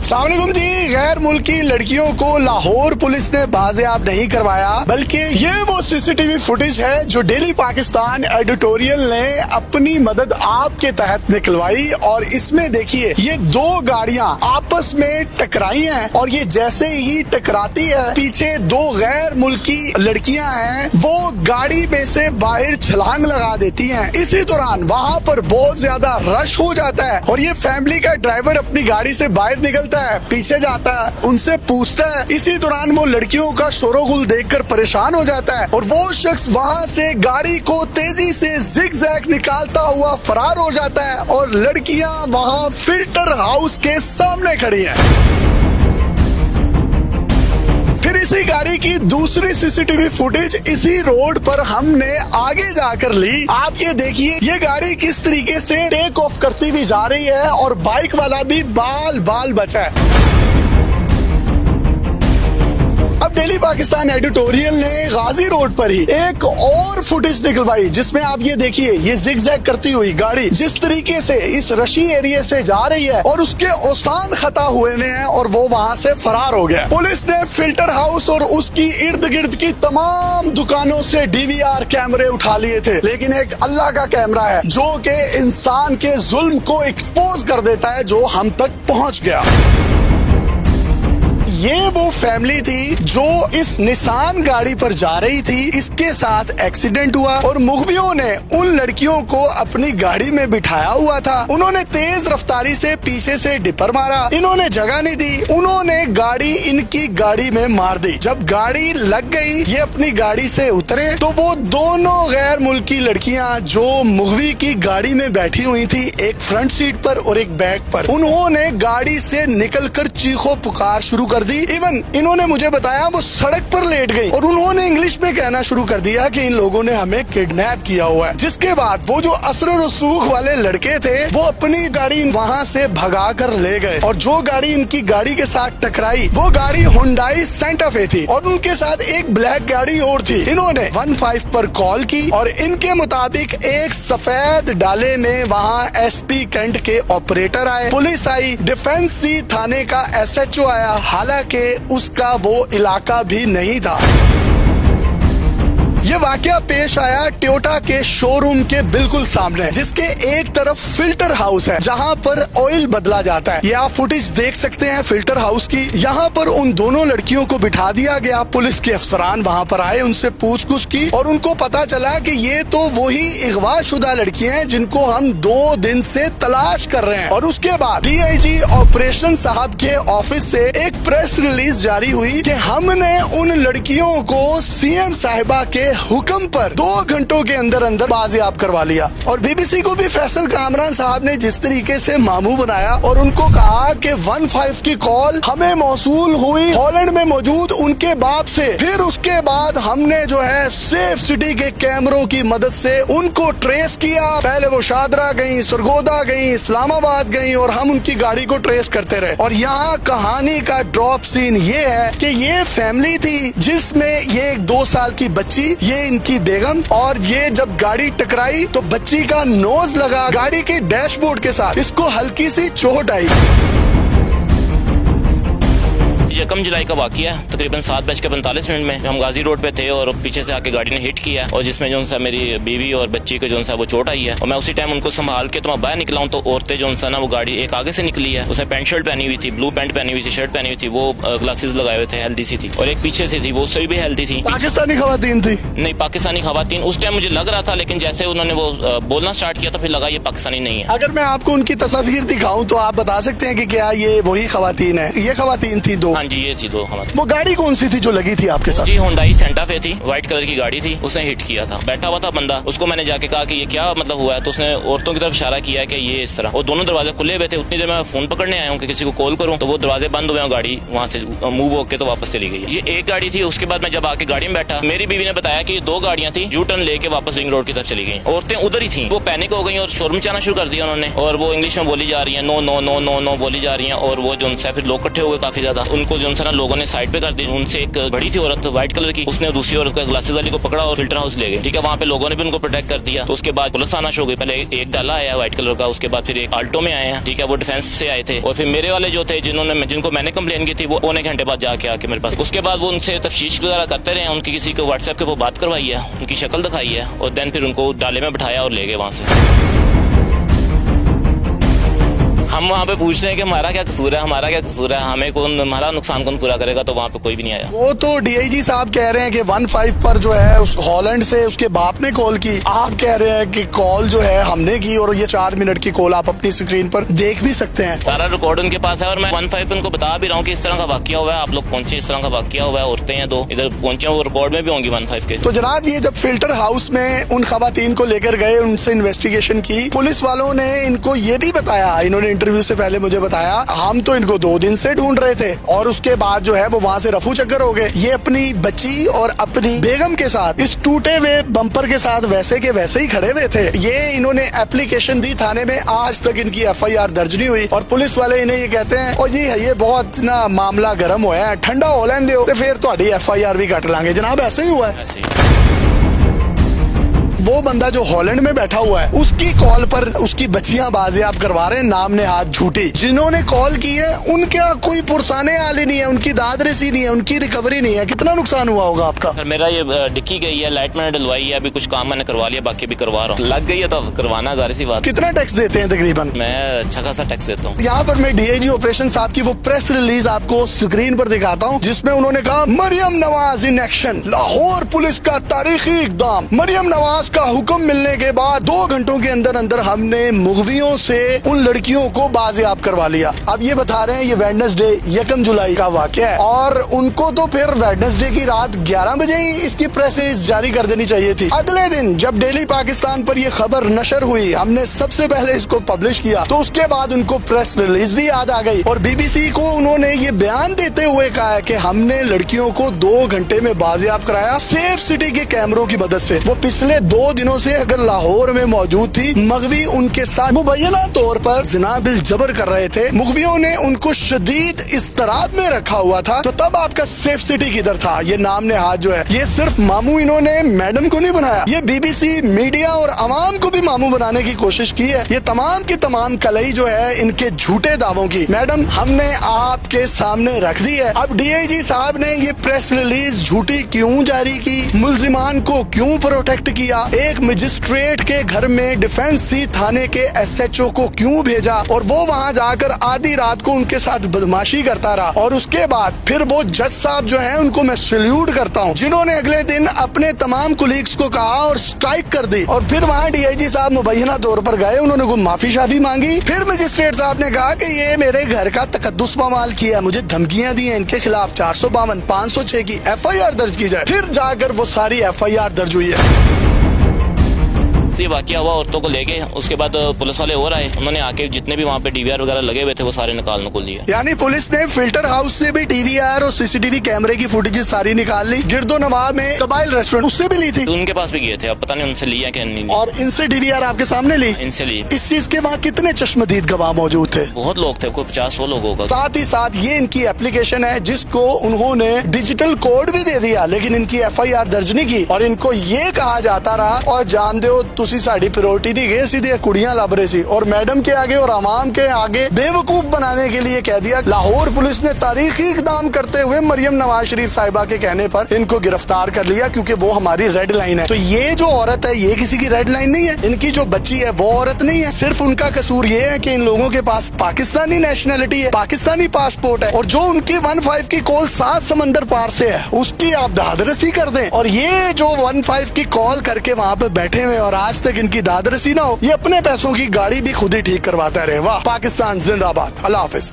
अस्सलाम वालेकुम जी। गैर मुल्की लड़कियों को लाहौर पुलिस ने बाजियाब नहीं करवाया, बल्कि ये वो सीसीटीवी फुटेज है जो डेली पाकिस्तान एडिटोरियल ने अपनी मदद आपके तहत निकलवाई। और इसमें देखिए ये दो गाड़ियां आपस में टकराई हैं और ये जैसे ही टकराती है पीछे दो गैर मुल्की लड़कियां हैं, वो गाड़ी में से बाहर छलांग लगा देती हैं। इसी दौरान वहाँ पर बहुत ज्यादा रश हो जाता है और ये फैमिली का ड्राइवर अपनी गाड़ी से बाहर निकलता है, पीछे जाता है, उनसे पूछता है। इसी दौरान वो लड़कियों का शोरोगुल देखकर परेशान हो जाता है और वो शख्स वहाँ से गाड़ी को तेजी से जिग-जैग निकालता हुआ फरार हो जाता है और लड़कियां वहाँ फिल्टर हाउस के सामने खड़ी हैं। फिर इसी गाड़ी की दूसरी सीसीटीवी फुटेज इसी रोड पर हमने आगे जाकर ली। आप ये देखिए ये गाड़ी किस तरीके से टेक ऑफ करती हुई जा रही है और बाइक वाला भी बाल बाल बचा है। अब डेली पाकिस्तान एडिटोरियल ने गाजी रोड पर ही एक और फुटेज निकलवाई जिसमें आप ये देखिए ये जिग-जैग करती हुई गाड़ी जिस तरीके से इस रशी एरिया से जा रही है और उसके औसान खता हुए हैं और वो वहाँ से फरार हो गया। पुलिस ने फिल्टर हाउस और उसकी इर्द गिर्द की तमाम दुकानों से डीवीआर कैमरे उठा लिए थे, लेकिन एक अल्लाह का कैमरा है जो कि इंसान के जुल्म को एक्सपोज कर देता है जो हम तक पहुँच गया। ये वो फैमिली थी जो इस निसान गाड़ी पर जा रही थी, इसके साथ एक्सीडेंट हुआ और मुखबियों ने उन लड़कियों को अपनी गाड़ी में बिठाया हुआ था। उन्होंने तेज रफ्तारी से पीछे से डिपर मारा, इन्होंने जगह नहीं दी, उन्होंने गाड़ी इनकी गाड़ी में मार दी। जब गाड़ी लग गई ये अपनी गाड़ी से उतरे तो वो दोनों गैर मुल्की लड़कियां जो मुखबी की गाड़ी में बैठी हुई थी, एक फ्रंट सीट पर और एक बैक पर, उन्होंने गाड़ी से निकलकर चीखो पुकार शुरू कर दी। इवन इन्होंने मुझे बताया वो सड़क पर लेट गई और उन्होंने इंग्लिश में कहना शुरू कर दिया कि इन लोगों ने हमें किडनैप किया हुआ है। जिसके बाद वो जो असर रसूख वाले लड़के थे वो अपनी गाड़ी वहाँ से भगा कर ले गए और जो गाड़ी इनकी गाड़ी के साथ टकराई वो गाड़ी हुंडई सेंटा फे थी और उनके साथ एक ब्लैक गाड़ी और थी। इन्होंने 15 पर कॉल की और इनके मुताबिक एक सफेद डाले में वहाँ SP कैंट के ऑपरेटर आए, पुलिस आई, डिफेंस सी थाने का SHO आया, हालांकि उसका वो इलाका भी नहीं था। ये वाकया पेश आया टोयोटा के शोरूम के बिल्कुल सामने, जिसके एक तरफ फिल्टर हाउस है जहां पर ऑयल बदला जाता है। ये आप फुटेज देख सकते हैं फिल्टर हाउस की। यहाँ पर उन दोनों लड़कियों को बिठा दिया गया, पुलिस के अफसरान वहाँ पर आए, उनसे पूछ-गुछ की और उनको पता चला कि ये तो वही अगवाशुदा लड़कियां हैं जिनको हम 2 दिन से तलाश कर रहे हैं। और उसके बाद DIG ऑपरेशन साहब के ऑफिस से एक प्रेस रिलीज जारी हुई कि हमने उन लड़कियों को CM साहिबा के हुक्म पर 2 घंटों के अंदर अंदर बाजियाब करवा लिया। और BBC को भी फैसल कामरान साहब ने जिस तरीके से मामू बनाया और उनको कहा कि 15 की कॉल हमें मौसूल हुई हॉलैंड में मौजूद उनके बाप से। फिर उसके बाद हमने जो है सेफ सिटी के कैमरों की मदद से उनको ट्रेस किया। पहले वो शादरा गई, सरगोदा गई, इस्लामाबाद गई और हम उनकी गाड़ी को ट्रेस करते रहे। और यहाँ कहानी का ड्रॉप सीन ये है कि ये फैमिली थी जिसमें ये एक 2 साल की बच्ची, ये इनकी बेगम, और ये जब गाड़ी टकराई तो बच्ची का नोज लगा गाड़ी के डैशबोर्ड के साथ, इसको हल्की सी चोट आई। 1 जुलाई का वाकया है, तकरीबन 7:45 में हम गाजी रोड पे थे और पीछे से आके गाड़ी ने हिट किया और जिसमें जो सा मेरी बीवी और बच्ची को जो सा वो चोट आई है। और मैं उसी टाइम उनको संभाल के तो मैं बाहर निकला हूँ तो औरतें जो सा ना वो गाड़ी एक आगे से निकली है, उसने पैंट शर्ट पहनी हुई थी, ब्लू पैंट पहनी हुई थी, शर्ट पहनी हुई थी, वो ग्लासेस लगाए हुए थे, हेल्दी सी थी, और एक पीछे से थी वो सही भी हेल्दी थी। पाकिस्तानी खवातीन थी? नहीं, पाकिस्तानी खवातीन उस टाइम मुझे लग रहा था, लेकिन जैसे उन्होंने वो बोलना स्टार्ट किया तो फिर लगा ये पाकिस्तानी नहीं है। अगर मैं आपको उनकी तस्वीर दिखाऊं तो आप बता सकते हैं कि क्या ये वही खवातीन है? ये खवातीन थी 2? हाँ जी, ये थी 2 हमारी। वो गाड़ी कौन सी थी जो लगी थी आपके साथ? जी हुंडई सेंटा फे थी, व्हाइट कलर की गाड़ी थी, उसने हिट किया था। बैठा हुआ था बंदा, उसको मैंने जाके कहा कि ये क्या मतलब हुआ है, तो उसने औरतों की तरफ इशारा किया कि ये इस तरह, और दोनों दरवाजे खुले हुए थे। उतनी देर मैं फोन पकड़ने आया हूँ कि किसी को कॉल करूँ, तो वो दरवाजे बंद हुए, गाड़ी वहाँ से मूव होकर तो वापस चली गई। ये एक गाड़ी थी। उसके बाद मैं जब आके गाड़ी में बैठा, मेरी बीवी ने बताया कि 2 गाड़ियां थी, यू टर्न लेके वापस रिंग रोड की तरफ चली गई। औरतें उधर ही थी, वो पैनिक हो गई और शोर मचाना शुरू कर दिया उन्होंने, और वो इंग्लिश में बोली जा रही है, no no no no no बोली जा रही है, और वो जो फिर लोग इकट्ठे हो गए काफी ज्यादा, उनको जो सर लोगों ने साइड पे कर दी। उनसे एक बड़ी थी औरत व्हाइट कलर की, उसने दूसरी औरत को ग्लासेस वाली को पकड़ा और फिल्टर हाउस ले गए। ठीक है, वहाँ पे लोगों ने भी उनको प्रोटेक्ट कर दिया। तो उसके बाद पुलिस आना शुरू हो गई। पहले एक डाला आया व्हाइट कलर का, उसके बाद फिर एक आल्टो में आए हैं। ठीक है, वो डिफेंस से आए थे। और फिर मेरे वाले जो थे जिनको मैंने कंप्लेन की थी, वो पौने घंटे बाद जाके आके मेरे पास, उसके बाद वो उनसे तफ्तीश वगैरह करते रहे। उनकी किसी को व्हाट्सएप के वो बात करवाई है, उनकी शक्ल दिखाई है और देन फिर उनको डाले में बिठाया और ले गए वहाँ से। हम वहाँ पे पूछ रहे हैं कि हमारा क्या कसूर है, हमारा क्या कसूर है, हमें कौन, हमारा नुकसान कौन पूरा करेगा? तो वहाँ पे कोई भी नहीं आया। वो तो डीआईजी साहब कह रहे हैं कि 15 पर जो है उस हॉलैंड से उसके बाप ने कॉल की। आप कह रहे हैं कि कॉल जो है हमने की और ये 4 मिनट की कॉल आप अपनी स्क्रीन पर देख भी सकते हैं। सारा रिकॉर्ड उनके पास है और मैं 15 पे उनको बता भी रहा हूँ कि इस तरह का वाकया हुआ है, आप लोग पहुंचे, इस तरह का वाकया हुआ है, औरतें हैं 2 इधर पहुंचे, वो रिकॉर्ड में भी होंगी 15 के। तो जनाब ये जब फिल्टर हाउस में उन खवातीन को लेकर गए, उनसे इन्वेस्टिगेशन की, पुलिस वालों ने इनको ये भी बताया, इन्होंने इंटरव्यू से पहले मुझे बताया, हम तो इनको 2 दिन से ढूंढ रहे थे और उसके बाद जो है वो वहाँ से रफू चक्कर हो गए। ये अपनी बच्ची और अपनी बेगम के साथ इस टूटे हुए बम्पर के साथ वैसे के वैसे ही खड़े हुए थे। ये इन्होंने एप्लीकेशन दी थाने में, आज तक इनकी FIR दर्ज नहीं हुई और पुलिस वाले इन्हें ये कहते हैं और जी ये बहुत ना मामला गर्म होया है, ठंडा हो लें दो तो फिर तुम्हारी FIR भी कट लांगे। जनाब ऐसे ही हुआ है। वो बंदा जो हॉलैंड में बैठा हुआ है उसकी कॉल पर उसकी बच्चियां बाजियाब करवा रहे हैं, नाम ने हाथ झूठी। जिन्होंने कॉल की है उनका कोई पुरसाने आली नहीं है, उनकी दाद रसी नहीं है, उनकी रिकवरी नहीं है। कितना नुकसान हुआ होगा आपका? सर मेरा ये डिक्की गई है, लाइट मैंने डलवाई है, अभी कुछ काम मैंने करवा लिया, बाकी भी करवा रहा हूँ। लग गई है तो करवाना जाहिर सी बात। कितना टैक्स देते हैं तकरीबन? मैं अच्छा खासा टैक्स देता हूँ। यहाँ पर मैं डीआईजी ऑपरेशन साहब की वो प्रेस रिलीज आपको स्क्रीन पर दिखाता हूँ जिसमें उन्होंने कहा Maryam Nawaz in action, Lahore police का तारीखी इकदाम। मरियम नवाज का हुक्म मिलने के बाद 2 घंटों के अंदर अंदर हमने मुगवियों से उन लड़कियों को बाजियाब करवा लिया। अब ये बता रहे हैं ये वेडनेसडे 1 जुलाई का वाकया है और उनको तो फिर वेडनेसडे की रात 11 बजे ही इसकी प्रेस रिलीज जारी कर देनी चाहिए थी। अगले दिन जब डेली पाकिस्तान पर ये खबर नशर हुई, हमने सबसे पहले इसको पब्लिश किया, तो उसके बाद उनको प्रेस रिलीज भी याद आ गई और BBC को उन्होंने ये बयान देते हुए कहा है कि हमने लड़कियों को 2 घंटे में बाजियाब कराया सेफ सिटी के कैमरों की मदद से। वो पिछले 2 दिनों से अगर लाहौर में मौजूद थी, मगवी उनके साथ मुबैना तौर पर जिना बिल जबर कर रहे थे, मुगवियों ने उनको शदीद इस्तराब में रखा हुआ था, तो तब आपका सेफ सिटी किधर था? ये नाम ने हाथ जो है ये सिर्फ मामू इन्होंने मैडम को नहीं बनाया, ये BBC मीडिया और अवाम को भी मामू बनाने की कोशिश की है। ये तमाम की तमाम कलई जो है इनके झूठे दावों की मैडम हमने आपके सामने रख दी है। अब डीआईजी साहब ने ये प्रेस रिलीज झूठी क्यों जारी की, मुल्जिमान को क्यों प्रोटेक्ट किया, एक मजिस्ट्रेट के घर में डिफेंस सी थाने के SHO को क्यों भेजा और वो वहाँ जाकर आधी रात को उनके साथ बदमाशी करता रहा, और उसके बाद फिर वो जज साहब जो हैं उनको मैं सैल्यूट करता हूँ जिन्होंने अगले दिन अपने तमाम कुलीग्स को कहा और स्ट्राइक कर दी। और फिर वहाँ डीआईजी साहब मुबैना तौर पर गए, उन्होंने कोई माफी शाफी मांगी, फिर मजिस्ट्रेट साहब ने कहा कि ये मेरे घर का तकद्दुस पामाल किया, मुझे धमकियां दी हैं, इनके खिलाफ 452 506 की FIR दर्ज की जाए। फिर जाकर वो सारी FIR दर्ज हुई है। ये वाकया हुआ, औरतों को ले गए, उसके बाद पुलिस वाले और आए, उन्होंने आके जितने भी वहाँ पे DVR वगैरह लगे हुए थे वो सारे निकालने को लिए। यानी पुलिस ने फिल्टर हाउस से भी DVR और CCTV कैमरे की फुटेजेस सारी निकाल ली। गिरदो नवाब में कबाइल रेस्टोरेंट उससे भी ली थी, तो उनके पास भी गए थे, अब पता नहीं उनसे लिया क्या नहीं। और इनसे DVR आपके सामने ली? इनसे ली। इस चीज के वहाँ कितने चश्मदीद गवाह मौजूद थे? बहुत लोग थे, कोई 50-100 लोग होगा। साथ ही साथ ये इनकी एप्लीकेशन है जिसको उन्होंने डिजिटल कोड भी दे दिया, लेकिन इनकी FIR दर्ज नहीं की और इनको ये कहा जाता रहा और जान दो तुसी साड़ी प्रियोरिटी नहीं गए, सीधे कुड़ियां लब रही सी, और मैडम के आगे और अवाम के आगे बेवकूफ बनाने के लिए कह दिया। लाहौर पुलिस ने तारीखी इकदाम करते हुए मरियम नवाज शरीफ साहिबा के कहने पर इनको गिरफ्तार कर लिया क्योंकि वो हमारी रेड लाइन है। तो ये जो औरत है ये किसी की रेड लाइन नहीं है, इनकी जो बच्ची है वो औरत नहीं है, सिर्फ उनका कसूर ये है कि इन लोगों के पास पाकिस्तानी नेशनलिटी है, पाकिस्तानी पासपोर्ट है, और जो उनकी 15 की कॉल 7 समंदर पार से है उसकी आप दादरसी कर दें, और ये जो 15 की कॉल करके वहाँ पे बैठे हुए और आज तक इनकी दादरसी ना हो, ये अपने पैसों की गाड़ी भी खुद ही ठीक करवाता रहे। वाह पाकिस्तान जिंदाबाद। अल्लाह हाफिज।